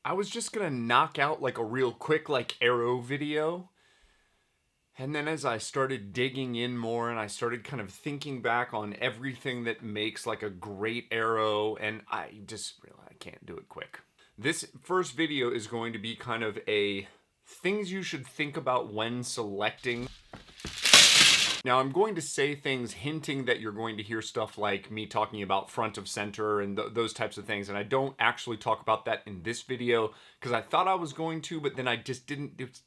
I was just gonna knock out like a real quick like arrow video. And then as I started digging in more and I started kind of thinking back on everything that makes like a great arrow, and I just realized I can't do it quick. This first video is going to be kind of a things you should think about when selecting. Now I'm going to say things hinting that you're going to hear stuff like me talking about front of center and those types of things, and I don't actually talk about that in this video because I thought I was going to, but then I just didn't. It's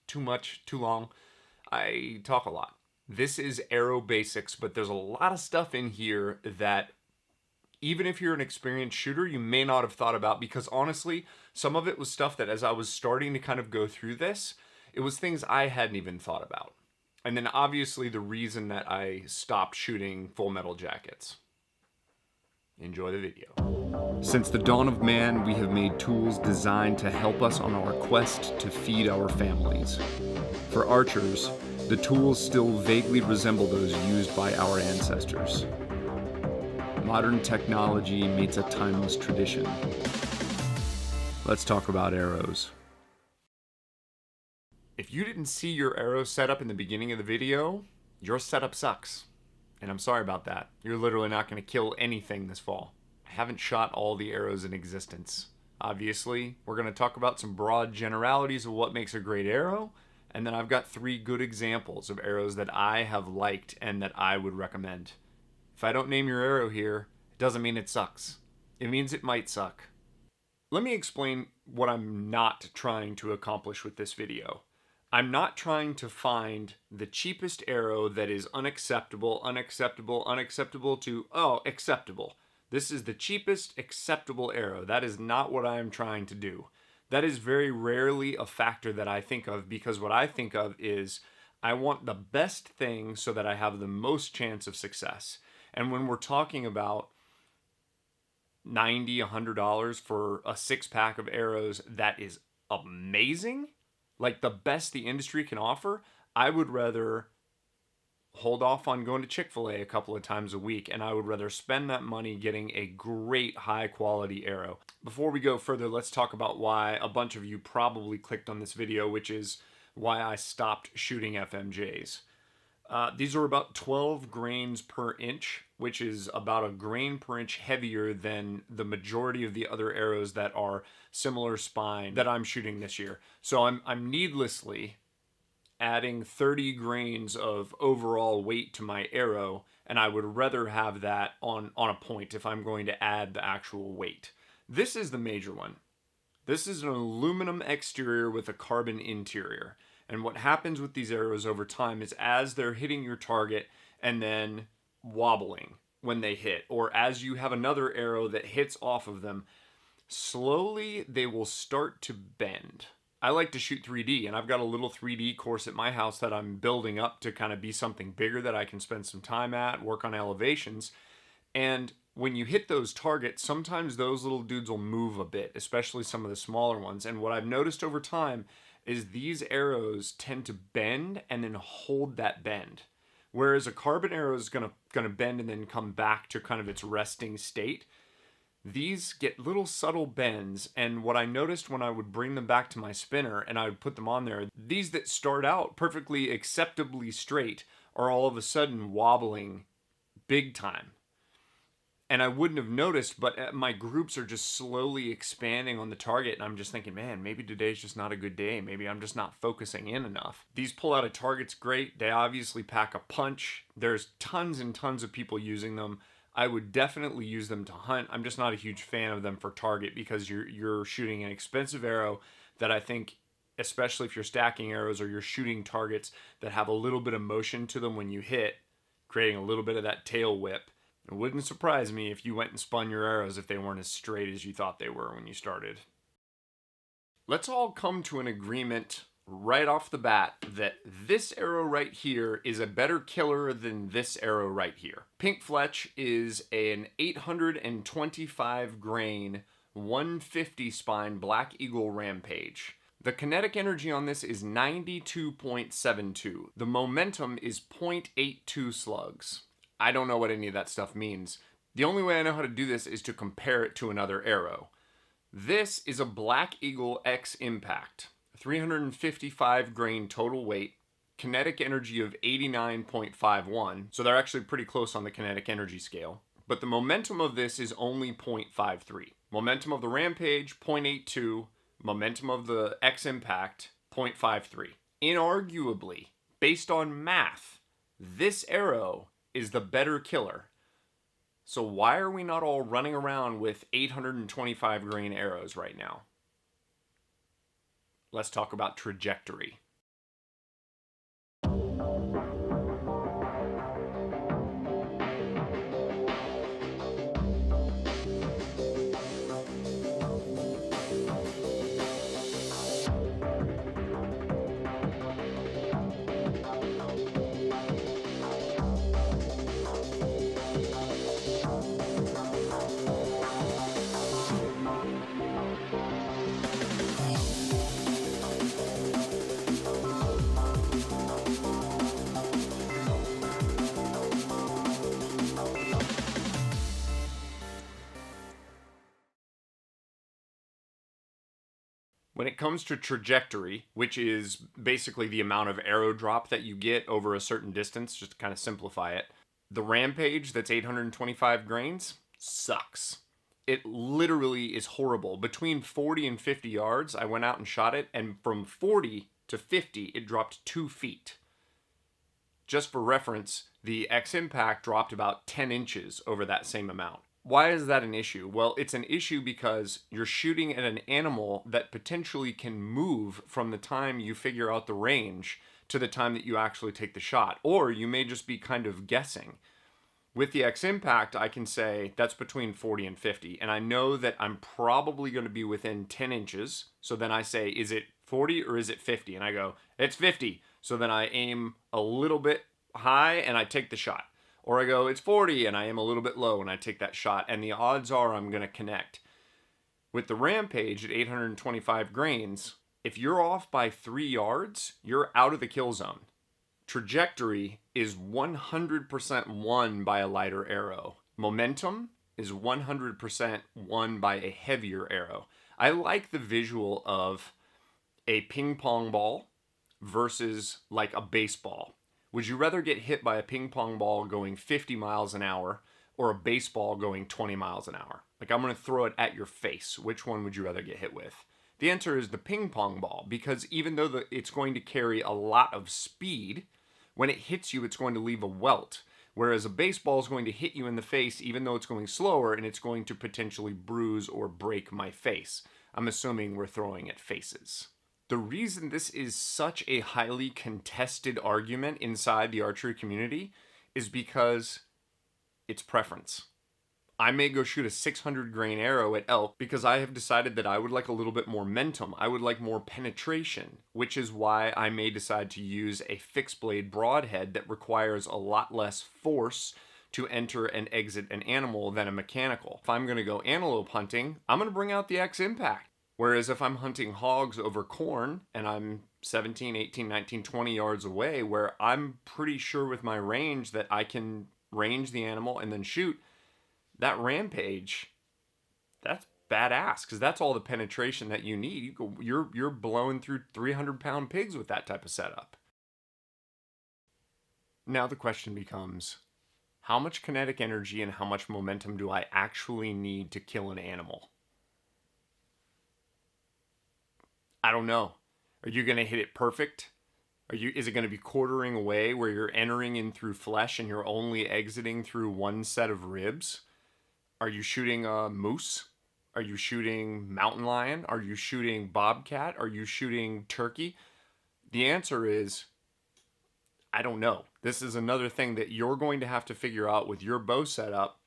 too much, too long. I talk a lot. This is arrow basics, but there's a lot of stuff in here that even if you're an experienced shooter, you may not have thought about, because honestly, some of it was stuff that as I was starting to kind of go through this, it was things I hadn't even thought about. And then obviously the reason that I stopped shooting Full Metal Jackets. Enjoy the video. Since the dawn of man, we have made tools designed to help us on our quest to feed our families. For archers, the tools still vaguely resemble those used by our ancestors. Modern technology meets a timeless tradition. Let's talk about arrows. If you didn't see your arrow setup in the beginning of the video, your setup sucks. And I'm sorry about that. You're literally not going to kill anything this fall. I haven't shot all the arrows in existence. Obviously, we're going to talk about some broad generalities of what makes a great arrow, and then I've got 3 good examples of arrows that I have liked and that I would recommend. If I don't name your arrow here, it doesn't mean it sucks. It means it might suck. Let me explain what I'm not trying to accomplish with this video. I'm not trying to find the cheapest arrow that is unacceptable to, oh, acceptable. This is the cheapest acceptable arrow. That is not what I'm trying to do. That is very rarely a factor that I think of, because what I think of is I want the best thing so that I have the most chance of success. And when we're talking about $90, $100 for a 6-pack of arrows, that is amazing. Like the best the industry can offer, I would rather hold off on going to Chick-fil-A a couple of times a week, and I would rather spend that money getting a great high quality arrow. Before we go further, let's talk about why a bunch of you probably clicked on this video, which is why I stopped shooting FMJs. These are about 12 grains per inch, which is about a grain per inch heavier than the majority of the other arrows that are similar spine that I'm shooting this year. So I'm needlessly adding 30 grains of overall weight to my arrow, and I would rather have that on a point if I'm going to add the actual weight. This is the major one. This is an aluminum exterior with a carbon interior. And what happens with these arrows over time is as they're hitting your target and then wobbling when they hit, or as you have another arrow that hits off of them, slowly they will start to bend. I like to shoot 3D, and I've got a little 3D course at my house that I'm building up to kind of be something bigger that I can spend some time at, work on elevations. And when you hit those targets, sometimes those little dudes will move a bit, especially some of the smaller ones. And what I've noticed over time is these arrows tend to bend and then hold that bend. Whereas a carbon arrow is gonna bend and then come back to kind of its resting state. These get little subtle bends, and what I noticed when I would bring them back to my spinner and I would put them on there, these that start out perfectly acceptably straight are all of a sudden wobbling big time. And I wouldn't have noticed, but my groups are just slowly expanding on the target, and I'm just thinking, man, maybe today's just not a good day. Maybe I'm just not focusing in enough. These pull out of targets great. They obviously pack a punch. There's tons and tons of people using them. I would definitely use them to hunt. I'm just not a huge fan of them for target, because you're shooting an expensive arrow that I think, especially if you're stacking arrows or you're shooting targets that have a little bit of motion to them when you hit, creating a little bit of that tail whip. It wouldn't surprise me if you went and spun your arrows if they weren't as straight as you thought they were when you started. Let's all come to an agreement right off the bat that this arrow right here is a better killer than this arrow right here. Pink Fletch is an 825 grain 150 spine Black Eagle Rampage. The kinetic energy on this is 92.72. The momentum is 0.82 slugs. I don't know what any of that stuff means. The only way I know how to do this is to compare it to another arrow. This is a Black Eagle X Impact, 355 grain total weight, kinetic energy of 89.51, so they're actually pretty close on the kinetic energy scale. But the momentum of this is only 0.53. Momentum of the Rampage, 0.82. Momentum of the X Impact, 0.53. Inarguably, based on math, this arrow is the better killer. So why are we not all running around with 825 grain arrows right now? Let's talk about trajectory. When it comes to trajectory, which is basically the amount of arrow drop that you get over a certain distance, just to kind of simplify it, the Rampage that's 825 grains sucks. It literally is horrible. Between 40 and 50 yards, I went out and shot it, and from 40 to 50, it dropped 2 feet. Just for reference, the X Impact dropped about 10 inches over that same amount. Why is that an issue? Well, it's an issue because you're shooting at an animal that potentially can move from the time you figure out the range to the time that you actually take the shot. Or you may just be kind of guessing. With the X Impact, I can say that's between 40 and 50. And I know that I'm probably going to be within 10 inches. So then I say, is it 40 or is it 50? And I go, it's 50. So then I aim a little bit high and I take the shot. Or I go, it's 40, and I aim a little bit low, and I take that shot, and the odds are I'm going to connect. With the Rampage at 825 grains, if you're off by 3 yards, you're out of the kill zone. Trajectory is 100% won by a lighter arrow. Momentum is 100% won by a heavier arrow. I like the visual of a ping pong ball versus like a baseball. Would you rather get hit by a ping pong ball going 50 miles an hour or a baseball going 20 miles an hour? Like, I'm going to throw it at your face. Which one would you rather get hit with? The answer is the ping pong ball, because even though it's going to carry a lot of speed, when it hits you, it's going to leave a welt. Whereas a baseball is going to hit you in the face, even though it's going slower, and it's going to potentially bruise or break my face. I'm assuming we're throwing at faces. The reason this is such a highly contested argument inside the archery community is because it's preference. I may go shoot a 600 grain arrow at elk because I have decided that I would like a little bit more momentum. I would like more penetration, which is why I may decide to use a fixed blade broadhead that requires a lot less force to enter and exit an animal than a mechanical. If I'm going to go antelope hunting, I'm going to bring out the X Impact. Whereas if I'm hunting hogs over corn and I'm 17, 18, 19, 20 yards away, where I'm pretty sure with my range that I can range the animal and then shoot, that Rampage, that's badass, because that's all the penetration that you need. You're blowing through 300-pound pigs with that type of setup. Now the question becomes, how much kinetic energy and how much momentum do I actually need to kill an animal? I don't know. Are you going to hit it perfect? Is it going to be quartering away where you're entering in through flesh and you're only exiting through one set of ribs? Are you shooting a moose? Are you shooting mountain lion? Are you shooting bobcat? Are you shooting turkey? The answer is, I don't know. This is another thing that you're going to have to figure out with your bow setup,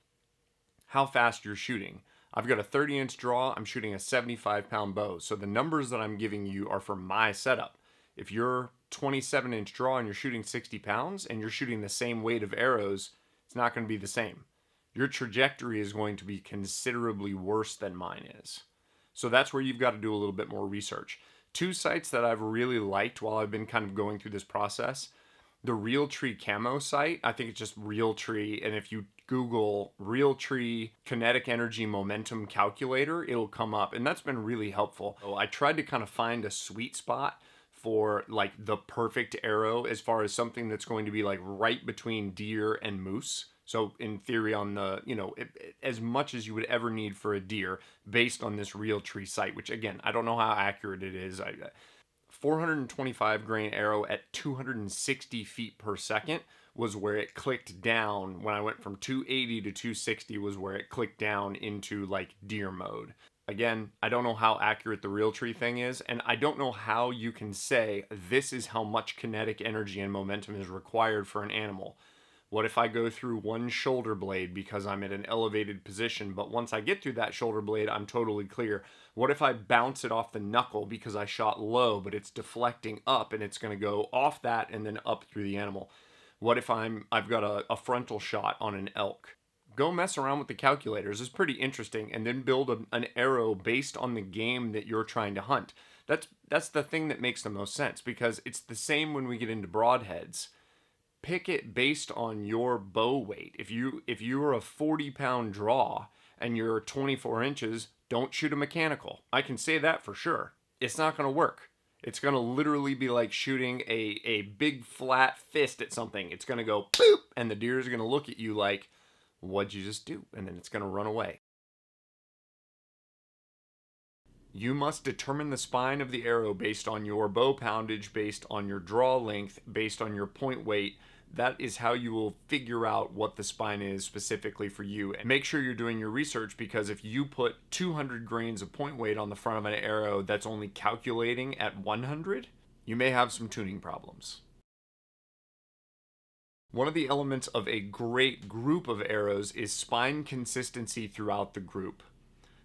how fast you're shooting. I've got a 30-inch draw. I'm shooting a 75-pound bow. So the numbers that I'm giving you are for my setup. If you're 27-inch draw and you're shooting 60 pounds and you're shooting the same weight of arrows, it's not going to be the same. Your trajectory is going to be considerably worse than mine is. So that's where you've got to do a little bit more research. 2 sites that I've really liked while I've been kind of going through this process. The Realtree camo site, I think it's just Realtree, and if you Google Realtree kinetic energy momentum calculator, it'll come up, and that's been really helpful. So I tried to kind of find a sweet spot for like the perfect arrow as far as something that's going to be like right between deer and moose. So in theory, on the, as much as you would ever need for a deer based on this Realtree site, which again, I don't know how accurate it is. 425 grain arrow at 260 feet per second was where it clicked down. When I went from 280 to 260 was where it clicked down into like deer mode. Again, I don't know how accurate the Realtree thing is, and I don't know how you can say this is how much kinetic energy and momentum is required for an animal. What if I go through one shoulder blade because I'm at an elevated position, but once I get through that shoulder blade, I'm totally clear? What if I bounce it off the knuckle because I shot low, but it's deflecting up and it's going to go off that and then up through the animal? What if I've got a frontal shot on an elk? Go mess around with the calculators. It's pretty interesting, and then build an arrow based on the game that you're trying to hunt. That's the thing that makes the most sense, because it's the same when we get into broadheads. Pick it based on your bow weight. If you're a 40-pound draw and you're 24 inches, don't shoot a mechanical. I can say that for sure. It's not going to work. It's going to literally be like shooting a big flat fist at something. It's going to go boop, and the deer is going to look at you like, what'd you just do? And then it's going to run away. You must determine the spine of the arrow based on your bow poundage, based on your draw length, based on your point weight. That is how you will figure out what the spine is specifically for you. And make sure you're doing your research, because if you put 200 grains of point weight on the front of an arrow that's only calculating at 100, you may have some tuning problems. One of the elements of a great group of arrows is spine consistency throughout the group.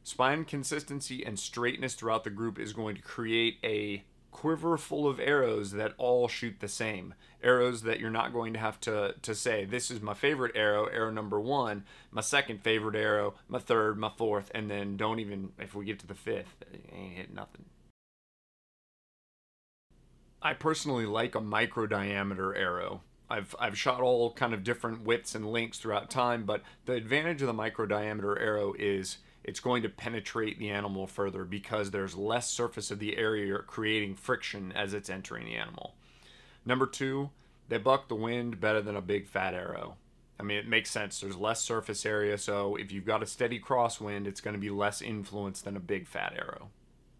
Spine consistency and straightness throughout the group is going to create a quiver full of arrows that all shoot the same. Arrows that you're not going to have to say, this is my favorite arrow, arrow number 1, my second favorite arrow, my third, my fourth, and then don't even, if we get to the fifth, it ain't hit nothing. I personally like a micro diameter arrow. I've shot all kind of different widths and lengths throughout time, but the advantage of the micro diameter arrow is it's going to penetrate the animal further because there's less surface of the area creating friction as it's entering the animal. Number 2, they buck the wind better than a big fat arrow. I mean, it makes sense. There's less surface area, so if you've got a steady crosswind, it's going to be less influence than a big fat arrow.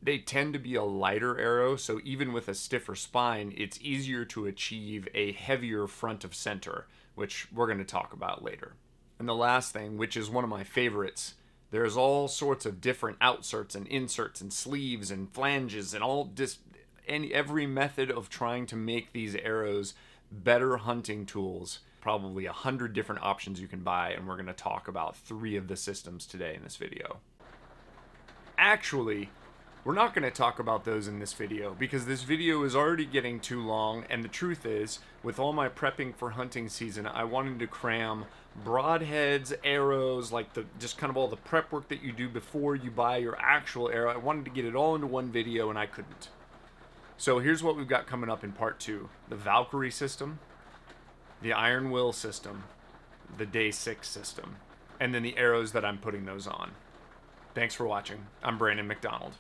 They tend to be a lighter arrow, so even with a stiffer spine, it's easier to achieve a heavier front of center, which we're going to talk about later. And the last thing, which is one of my favorites, there's all sorts of different outserts and inserts and sleeves and flanges and every method of trying to make these arrows better hunting tools. Probably 100 different options you can buy, and we're going to talk about 3 of the systems today in this video. Actually, we're not going to talk about those in this video because this video is already getting too long, and the truth is, with all my prepping for hunting season, I wanted to cram broadheads, arrows, like just kind of all the prep work that you do before you buy your actual arrow. I wanted to get it all into one video, and I couldn't. So here's what we've got coming up in part 2. The Valkyrie system, the Iron Will system, the Day 6 system, and then the arrows that I'm putting those on. Thanks for watching. I'm Brandon McDonald.